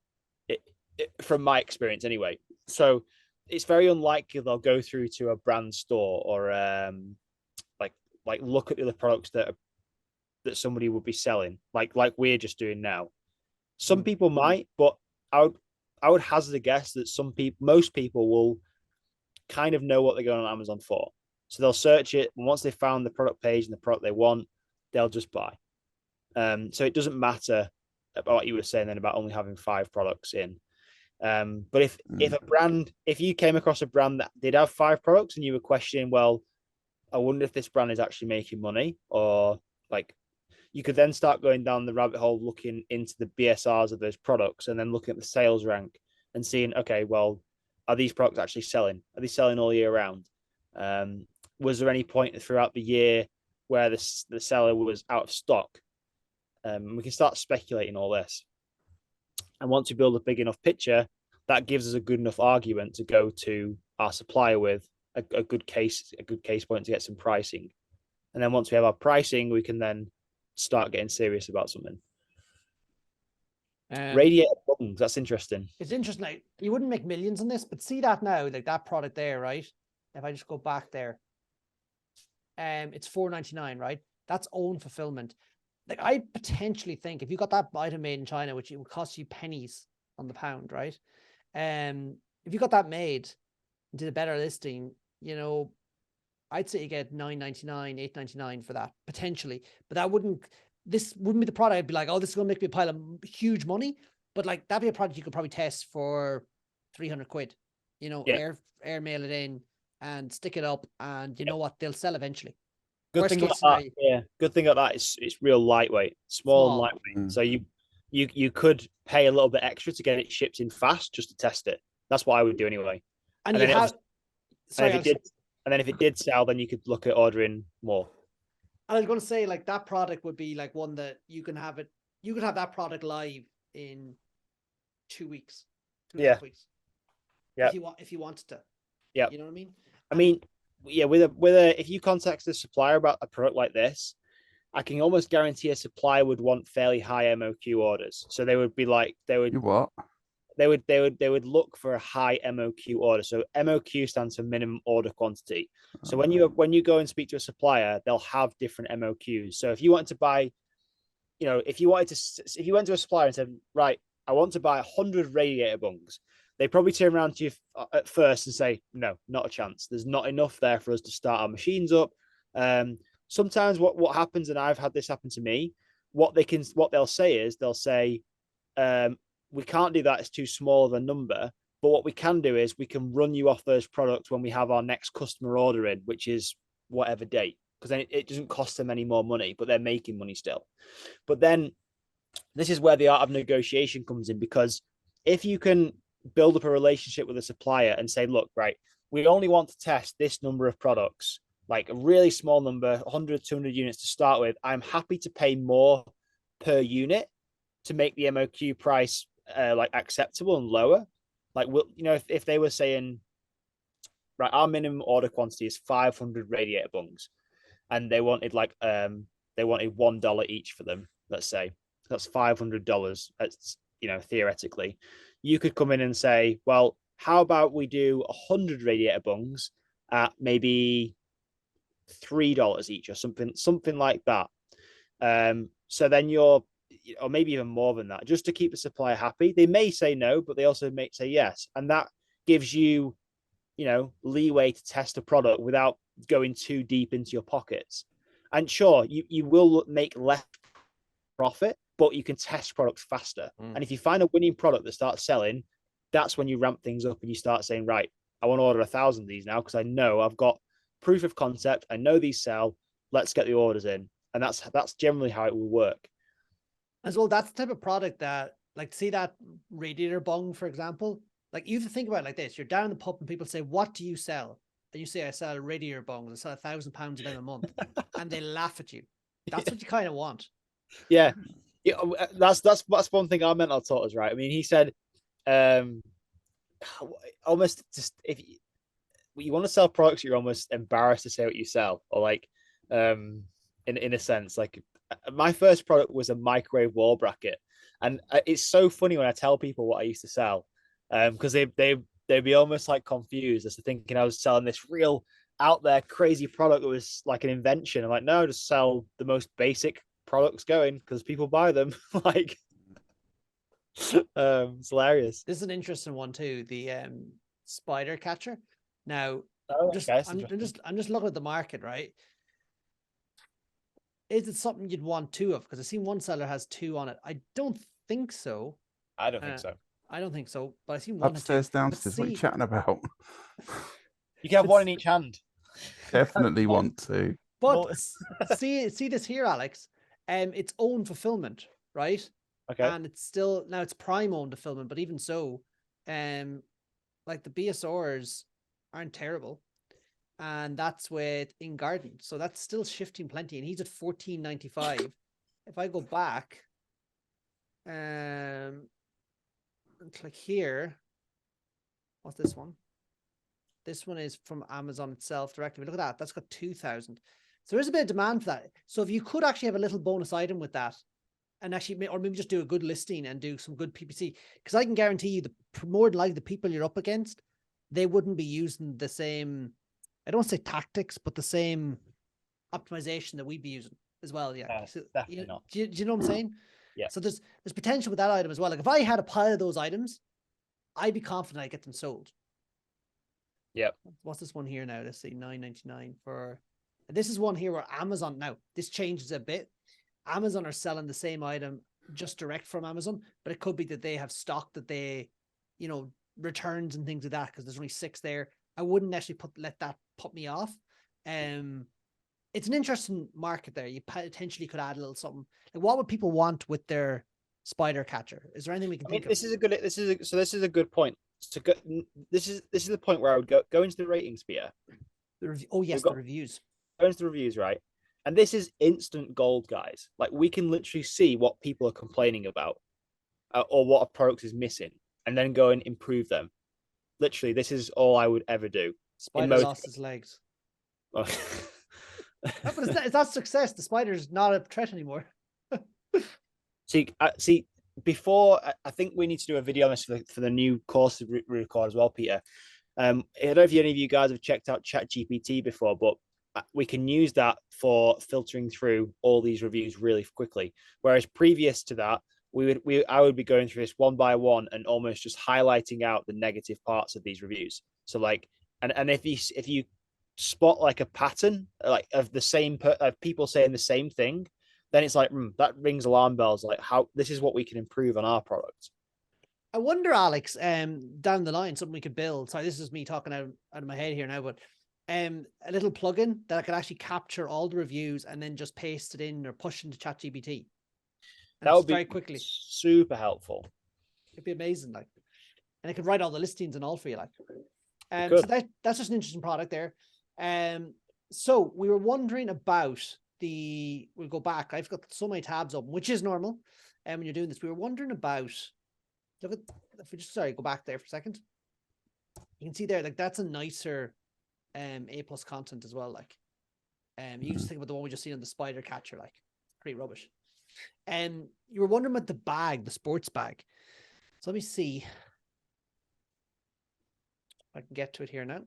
From my experience, anyway. So it's very unlikely they'll go through to a brand store or like look at the other products that somebody would be selling, like we're just doing now. Some people might, but I would hazard a guess that most people will kind of know what they're going on Amazon for. So they'll search it, and once they found the product page and the product they want, they'll just buy. So it doesn't matter about what you were saying then about only having 5 products in. But if you came across a brand that did have 5 products and you were questioning, well, I wonder if this brand is actually making money, or like, you could then start going down the rabbit hole, looking into the BSRs of those products, and then looking at the sales rank and seeing, okay, well, are these products actually selling? Are they selling all year round? Was there any point throughout the year where the seller was out of stock? We can start speculating all this. And once we build a big enough picture, that gives us a good enough argument to go to our supplier with a good case point to get some pricing. And then once we have our pricing, we can then start getting serious about something. Radiator bungs, that's interesting. It's interesting. Like, you wouldn't make millions on this, but see that now, like that product there, right? If I just go back there, it's $4.99, right? That's own fulfillment. Like, I potentially think if you got that item made in China, which it would cost you pennies on the pound, right? If you got that made and did a better listing, I'd say you get $9.99, $8.99 for that potentially. But this wouldn't be the product. I'd be like, oh, this is going to make me a pile of huge money. But like, that'd be a product you could probably test for 300 quid, air mail it in and stick it up, and you know what, they'll sell eventually. Good thing about that is it's real lightweight, small and lightweight. So you could pay a little bit extra to get it shipped in fast just to test it. That's what I would do anyway. And if it did sell, then you could look at ordering more. I was going to say, like, that product would be like one that you could have that product live in 2 weeks, 2.5 weeks. Yeah. If you wanted to. Yeah. You know what I mean? I mean, yeah, if you contact the supplier about a product like this, I can almost guarantee a supplier would want fairly high MOQ orders. So they would be like, they would look for a high MOQ order. So MOQ stands for minimum order quantity. So when you go and speak to a supplier, they'll have different MOQs. So if you want to buy, if you went to a supplier and said, right, I want to buy 100 radiator bungs, they probably turn around to you at first and say, no, not a chance. There's not enough there for us to start our machines up. Sometimes what happens, and I've had this happen to me, what they'll say is, we can't do that. It's too small of a number. But what we can do is we can run you off those products when we have our next customer order in, which is whatever date, because then it doesn't cost them any more money, but they're making money still. But then this is where the art of negotiation comes in, because if you can build up a relationship with a supplier and say, look, right, we only want to test this number of products, like a really small number, 100, 200 units to start with. I'm happy to pay more per unit to make the MOQ price like acceptable and lower. Like, you know, if they were saying, right, our minimum order quantity is 500 radiator bungs, and they wanted like they wanted $1 each for them, let's say that's $500. That's, you know, theoretically, you could come in and say, well, how about we do 100 radiator bungs at maybe $3 each or something like that. So then you're, or maybe even more than that, just to keep the supplier happy. They may say no, but they also may say yes, and that gives you, you know, leeway to test a product without going too deep into your pockets. And sure, you will make less profit, but you can test products faster. And if you find a winning product that starts selling, that's when you ramp things up and you start saying, right, I want to order 1,000 of these now because I know I've got proof of concept. I know these sell. Let's get the orders in. And that's generally how it will work. As well, that's the type of product that, like, see that radiator bung, for example, like, you have to think about it like this. You're down in the pub and people say, what do you sell? And you say, I sell radiator bungs. I sell £1,000 of them a month. And they laugh at you. That's what you kind of want. Yeah. That's one thing our mentor taught us, right? I mean, he said, almost just, if you want to sell products, you're almost embarrassed to say what you sell, or like, in a sense, like my first product was a microwave wall bracket, and it's so funny when I tell people what I used to sell, because they'd be almost like confused as to thinking I was selling this real out there crazy product that was like an invention. I'm like, no, just sell the most basic products going because people buy them. Like, it's hilarious. This is an interesting one too, the spider catcher. Now, I'm just looking at the market, right? Is it something you'd want two of? Because I've seen one seller has two on it. I don't think so. I don't think so. I don't think so. But I've seen one upstairs, downstairs. What are you chatting about? You can have one in each hand. Definitely want to. But see this here, Alex. It's own fulfillment, right? Okay. And it's still, now it's prime owned fulfillment, but even so, like the BSRs aren't terrible. And that's with In Garden. So that's still shifting plenty. And he's at $14.95. If I go back and click here, what's this one? This one is from Amazon itself directly. But look at that. That's got 2,000. So there is a bit of demand for that. So if you could actually have a little bonus item with that, and actually, or maybe just do a good listing and do some good PPC, because I can guarantee you, the more than likely the people you're up against, they wouldn't be using the same, I don't want to say tactics, but the same optimization that we'd be using as well. Yeah, so, definitely not. Do you know what I'm saying? Yeah. So there's potential with that item as well. Like if I had a pile of those items, I'd be confident I'd get them sold. Yeah. What's this one here now? Let's see, $9.99 for. This is one here where Amazon, now this changes a bit. Amazon are selling the same item just direct from Amazon, but it could be that they have stock that they, you know, returns and things like that, because there's only 6 there. I wouldn't actually let that put me off. It's an interesting market there. You potentially could add a little something. Like, what would people want with their spider catcher? Is there anything we can think of? This is a good point. This is the point where I would go into the ratings, Peter. The reviews. Go into the reviews, right? And this is instant gold, guys. Like, we can literally see what people are complaining about, or what a product is missing, and then go and improve them. Literally, this is all I would ever do. Spider lost his legs. Oh. But it's not success. The spider's not a threat anymore. See, before, I think we need to do a video on this for the new course we record as well, Peter. I don't know if any of you guys have checked out ChatGPT before, but we can use that for filtering through all these reviews really quickly. Whereas previous to that, I would be going through this one by one and almost just highlighting out the negative parts of these reviews. So like, and if you spot like a pattern, like of the same of people saying the same thing, then it's like that rings alarm bells. Like, how this is what we can improve on our product. I wonder, Alex, down the line, something we could build. Sorry, this is me talking out of my head here now, but a little plugin that I could actually capture all the reviews and then just paste it in or push into ChatGPT. That would be very quickly. Super helpful. It'd be amazing, like, and I could write all the listings and all for you, like. Good. So that's just an interesting product there. So we were wondering about we'll go back. I've got so many tabs open, which is normal. And when you're doing this, we were wondering about, look at, if we just, sorry, go back there for a second. You can see there, like, that's a nicer A+ content as well. Like, you can just think about the one we just seen on the spider catcher, like, pretty rubbish. And you were wondering about the bag, the sports bag. So let me see. I can get to it here now.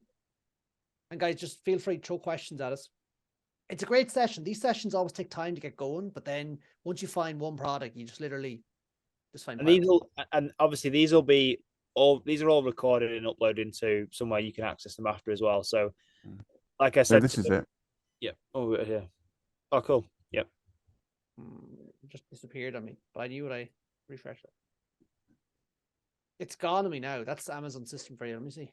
And guys, just feel free to throw questions at us. It's a great session. These sessions always take time to get going, but then once you find one product, you just literally just find. And obviously these will be these are all recorded and uploaded into somewhere you can access them after as well. So, like I said, this is it. Yeah. Oh, yeah. Oh, cool. Yep. Just disappeared on me, but I knew what I refreshed it. It's gone on me now. That's the Amazon system for you. Let me see.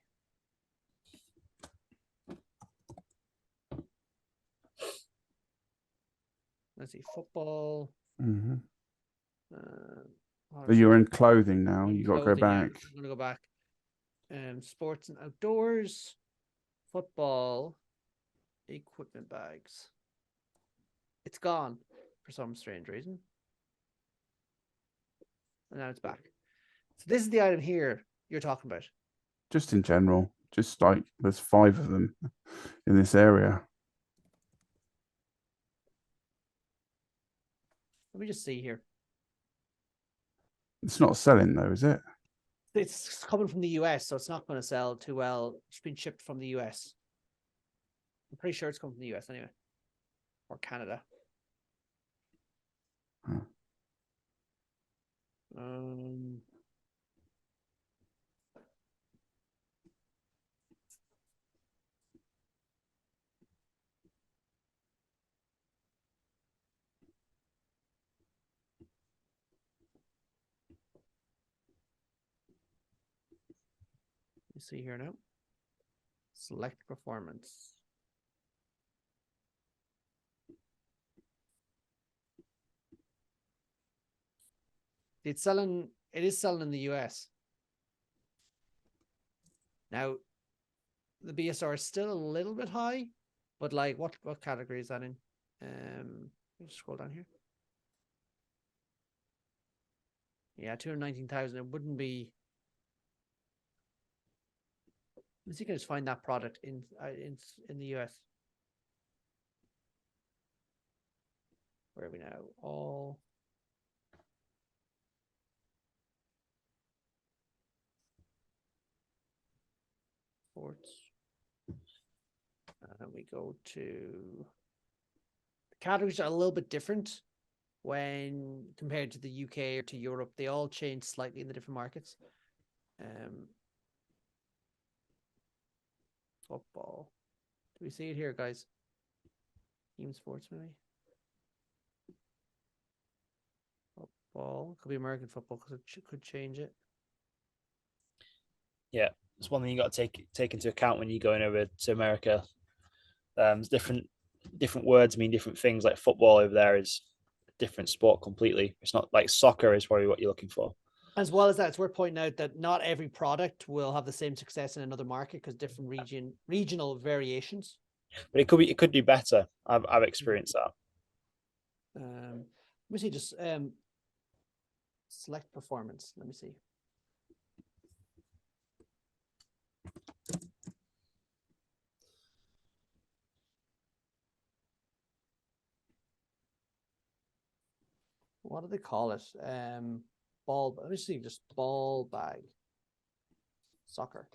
Let's see, football. Mm-hmm. You're in clothing now. You got to go back. Yeah, I'm going to go back. Sports and outdoors, football, equipment bags. It's gone for some strange reason. And now it's back. So this is the item here you're talking about. Just in general, just like there's 5 of them in this area. Let me just see here. It's not selling though, is it? It's coming from the US, so it's not going to sell too well. It's been shipped from the US. I'm pretty sure it's coming from the US anyway. Or Canada. Huh. You see here now. Select performance. It's selling. It is selling in the US. Now, the BSR is still a little bit high, but like, what category is that in? Let me just scroll down here. Yeah, 219,000. It wouldn't be. Let's see if I can just find that product in the US. Where are we now? All. Sports. And we go to. The categories are a little bit different when compared to the UK or to Europe. They all change slightly in the different markets. Football. Do we see it here, guys? Team sports, maybe. Football. Could be American football because it could change it. Yeah, it's one thing you got to take into account when you're going over to America. There's different words mean different things. Like football over there is a different sport completely. It's not like soccer is probably what you're looking for. As well as that, it's worth pointing out that not every product will have the same success in another market because different regional variations. But it could do better. I've experienced that. Let me see. Just select performance. Let me see. What do they call it? Ball. Let me see. Just ball bag. Soccer.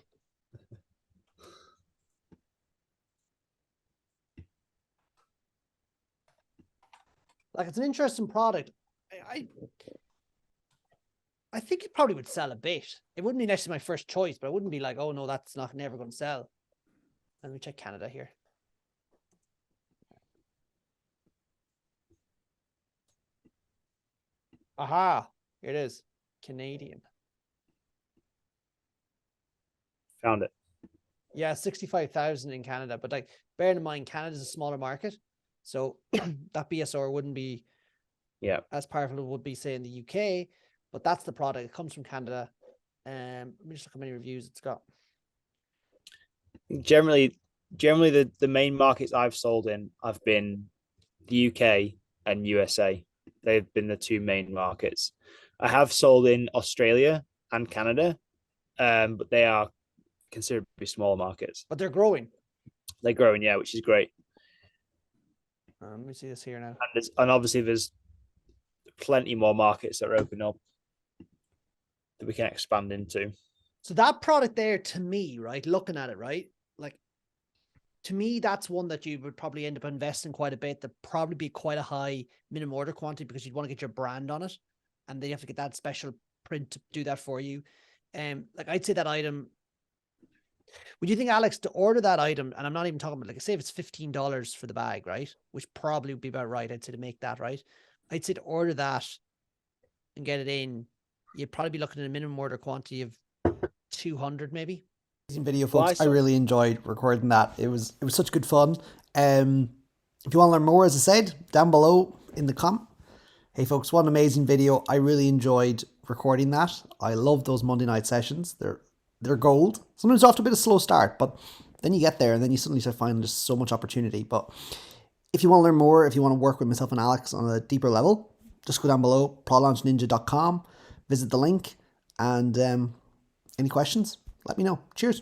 Like, it's an interesting product. I think it probably would sell a bit. It wouldn't be necessarily my first choice, but I wouldn't be like, oh no, that's never going to sell. Let me check Canada here. Aha, here it is. Canadian. Found it. Yeah, 65,000 in Canada, but like bearing in mind Canada's a smaller market, so that BSR wouldn't be as powerful as it would be say in the UK, but that's the product. It comes from Canada. Let me just look how many reviews it's got. Generally the main markets I've sold in have been the UK and USA. They've been the two main markets. I have sold in Australia and Canada, but they are considerably smaller markets. But they're growing. They're growing, yeah, which is great. Let me see this here now. And obviously there's plenty more markets that are opening up that we can expand into. So that product there, to me, right, looking at it, right, like, to me, that's one that you would probably end up investing quite a bit. There'd probably be quite a high minimum order quantity because you'd want to get your brand on it, and then you have to get that special print to do that for you. Like, I'd say that item, would you think, Alex, to order that item, and I'm not even talking about, like, say if it's $15 for the bag, right, which probably would be about right, I'd say, to make that, right, I'd say to order that and get it in, you'd probably be looking at a minimum order quantity of 200 maybe. Video, folks. I really enjoyed recording that. It was such good fun. If you want to learn more, as I said, down below in the comment. Hey folks, what an amazing video. I really enjoyed recording that. I love those Monday night sessions. They're gold. Sometimes after a bit of slow start, but then you get there and then you suddenly start finding there's so much opportunity. But if you want to learn more, if you want to work with myself and Alex on a deeper level, just go down below, ProdLaunchNinja.com, visit the link, and any questions, let me know. Cheers.